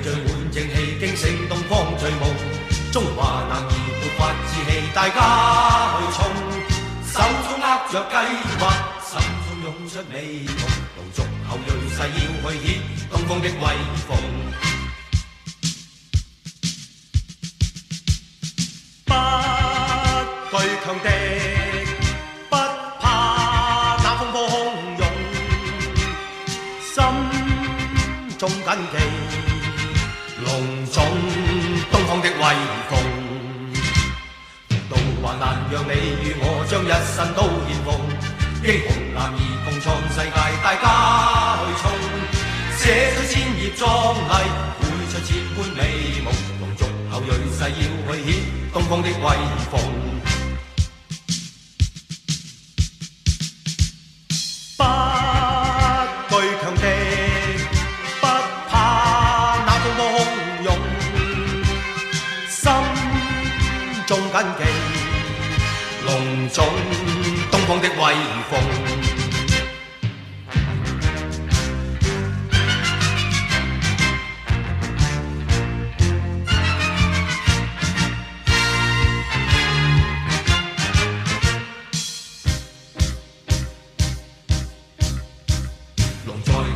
聚滿正氣，驚醒東方醉夢。中華男兒勃發志氣，大家去衝，手中握着計劃，心中湧出美夢。龍族後裔誓要去顯東方的威風。不懼強敵，不怕那風波洶湧，心中緊記隆重東方的威風。道還難讓你與我將一生都獻奉，英雄男兒共創世界，大家去衝，寫出千頁壯麗，繪出千般美夢。龍族後裔誓要去顯東方的威風。不懼強敵，不怕那風波洶湧，心中緊記隆重東方的威風。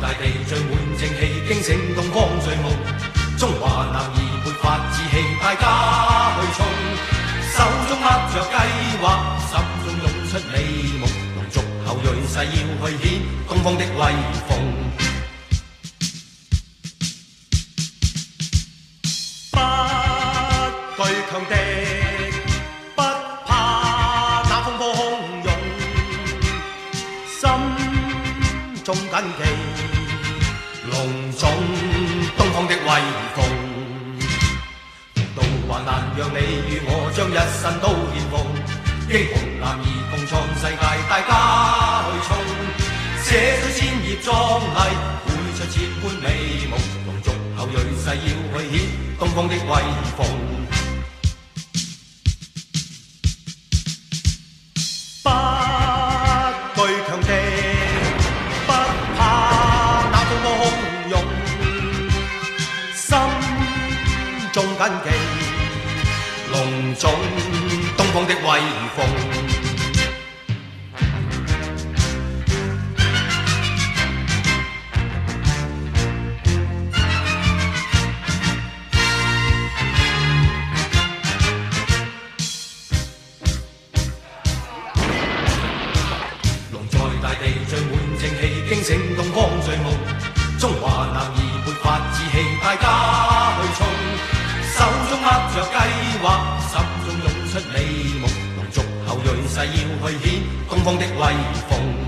大地聚滿正氣，驚醒東方醉夢。中華男兒勃發志氣，大家去衝，手中握着計劃，心中湧出美夢。龍族後裔誓要去顯東方的威風。不懼強敵，不怕那風波洶湧，心中緊記隆重東方的威風。道還難讓你與我將一生都獻奉，英雄男兒共創世界，大家去衝，寫出千頁壯麗，繪出千般美夢。龍族後裔誓要去顯東方的威風。不懼強敵，不怕那風波洶湧，心中緊記隆重東方的威風。龍在大地聚滿正氣，驚醒東方醉夢。中華男兒勃發志氣，大家去衝，手中握着計劃，心中湧出美夢。龍族後裔誓要去顯東方的威風。